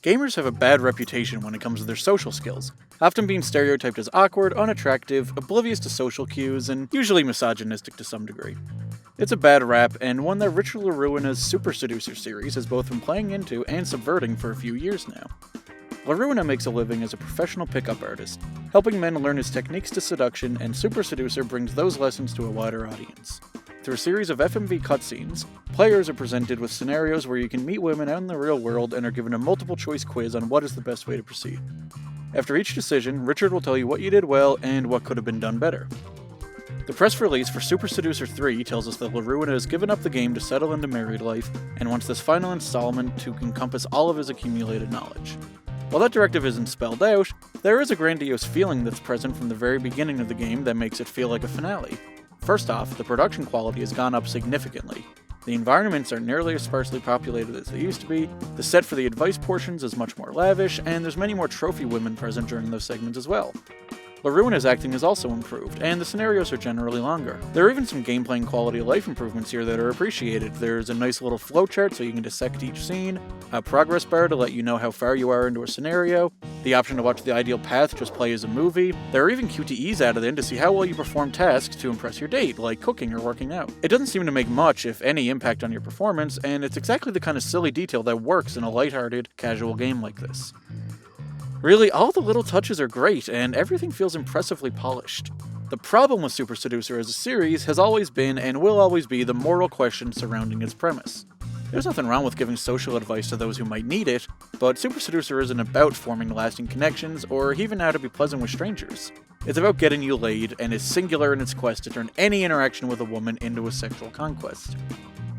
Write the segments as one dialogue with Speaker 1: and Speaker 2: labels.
Speaker 1: Gamers have a bad reputation when it comes to their social skills, often being stereotyped as awkward, unattractive, oblivious to social cues, and usually misogynistic to some degree. It's a bad rap, and one that Richard LaRuina's Super Seducer series has both been playing into and subverting for a few years now. LaRuina makes a living as a professional pickup artist, helping men learn his techniques to seduction, and Super Seducer brings those lessons to a wider audience. Through a series of FMV cutscenes, players are presented with scenarios where you can meet women out in the real world and are given a multiple-choice quiz on what is the best way to proceed. After each decision, Richard will tell you what you did well and what could have been done better. The press release for Super Seducer 3 tells us that LaRuina has given up the game to settle into married life and wants this final installment to encompass all of his accumulated knowledge. While that directive isn't spelled out, there is a grandiose feeling that's present from the very beginning of the game that makes it feel like a finale. First off, the production quality has gone up significantly. The environments are nearly as sparsely populated as they used to be, the set for the advice portions is much more lavish, and there's many more trophy women present during those segments as well. LaRuina's acting has also improved, and the scenarios are generally longer. There are even some gameplay and quality of life improvements here that are appreciated. There's a nice little flowchart so you can dissect each scene, a progress bar to let you know how far you are into a scenario, the option to watch the ideal path just play as a movie. There are even QTEs added in to see how well you perform tasks to impress your date, like cooking or working out. It doesn't seem to make much, if any, impact on your performance, and it's exactly the kind of silly detail that works in a lighthearted, casual game like this. Really, all the little touches are great, and everything feels impressively polished. The problem with Super Seducer as a series has always been, and will always be, the moral question surrounding its premise. There's nothing wrong with giving social advice to those who might need it, but Super Seducer isn't about forming lasting connections, or even how to be pleasant with strangers. It's about getting you laid, and is singular in its quest to turn any interaction with a woman into a sexual conquest.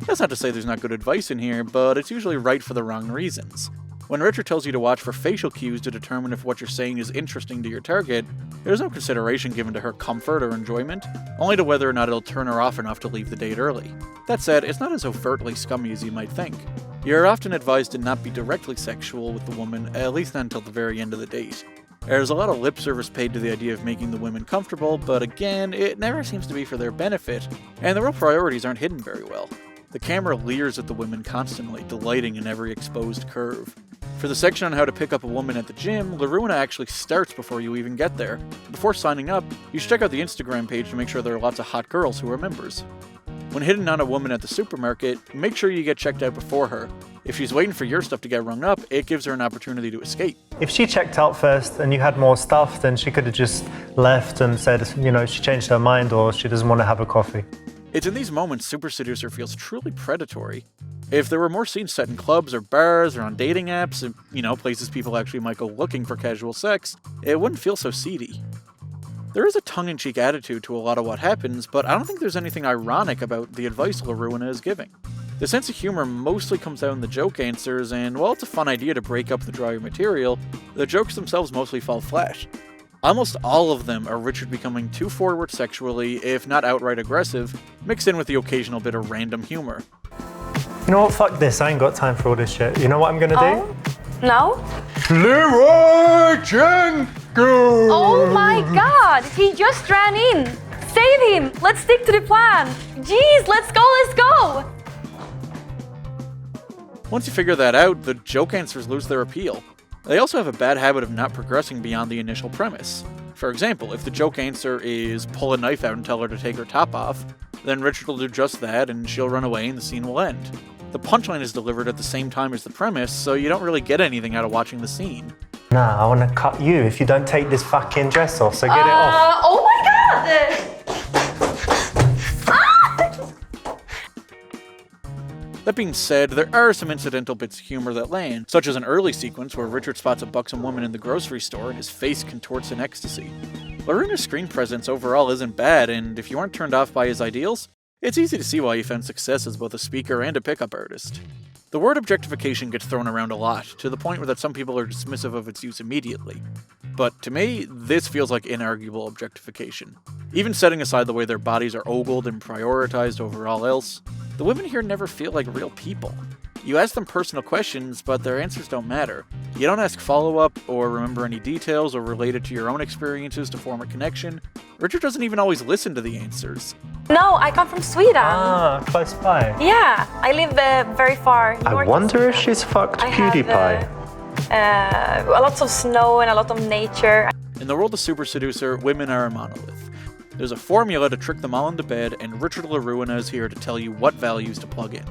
Speaker 1: That's not to say there's not good advice in here, but it's usually right for the wrong reasons. When Richard tells you to watch for facial cues to determine if what you're saying is interesting to your target, there's no consideration given to her comfort or enjoyment, only to whether or not it'll turn her off enough to leave the date early. That said, it's not as overtly scummy as you might think. You're often advised to not be directly sexual with the woman, at least not until the very end of the date. There's a lot of lip service paid to the idea of making the women comfortable, but again, it never seems to be for their benefit, and the real priorities aren't hidden very well. The camera leers at the women constantly, delighting in every exposed curve. For the section on how to pick up a woman at the gym, LaRuina actually starts before you even get there. Before signing up, you should check out the Instagram page to make sure there are lots of hot girls who are members. When hitting on a woman at the supermarket, make sure you get checked out before her. If she's waiting for your stuff to get rung up, it gives her an opportunity to escape.
Speaker 2: If she checked out first and you had more stuff, then she could have just left and said, she changed her mind or she doesn't want to have a coffee.
Speaker 1: It's in these moments Super Seducer feels truly predatory. If there were more scenes set in clubs or bars or on dating apps, places people actually might go looking for casual sex, it wouldn't feel so seedy. There is a tongue-in-cheek attitude to a lot of what happens, but I don't think there's anything ironic about the advice LaRuina is giving. The sense of humor mostly comes out in the joke answers, and while it's a fun idea to break up the drier material, the jokes themselves mostly fall flat. Almost all of them are Richard becoming too forward sexually, if not outright aggressive, mixed in with the occasional bit of random humor.
Speaker 2: You know what, fuck this, I ain't got time for all this shit. You know what I'm gonna
Speaker 3: do? No?
Speaker 4: Leroy Jenkins!
Speaker 3: Oh my god, he just ran in! Save him! Let's stick to the plan! Jeez, let's go!
Speaker 1: Once you figure that out, the joke answers lose their appeal. They also have a bad habit of not progressing beyond the initial premise. For example, if the joke answer is pull a knife out and tell her to take her top off, then Richard will do just that and she'll run away and the scene will end. The punchline is delivered at the same time as the premise, so you don't really get anything out of watching the scene.
Speaker 2: Nah, I want to cut you if you don't take this fucking dress off, so get it off.
Speaker 3: Oh my god!
Speaker 1: That being said, there are some incidental bits of humor that land, such as an early sequence where Richard spots a buxom woman in the grocery store and his face contorts in ecstasy. LaRuina's screen presence overall isn't bad, and if you aren't turned off by his ideals, it's easy to see why he found success as both a speaker and a pickup artist. The word objectification gets thrown around a lot, to the point where that some people are dismissive of its use immediately. But to me, this feels like inarguable objectification. Even setting aside the way their bodies are ogled and prioritized over all else, the women here never feel like real people. You ask them personal questions, but their answers don't matter. You don't ask follow-up or remember any details or relate it to your own experiences to form a connection. Richard doesn't even always listen to the answers.
Speaker 3: No, I come from Sweden.
Speaker 2: Ah, close by.
Speaker 3: Yeah, I live very far north.
Speaker 2: I wonder if she's fucked
Speaker 3: I have,
Speaker 2: PewDiePie.
Speaker 3: lots of snow and a lot of nature.
Speaker 1: In the world of Super Seducer, women are a monolith. There's a formula to trick them all into bed, and Richard LaRuina is here to tell you what values to plug in.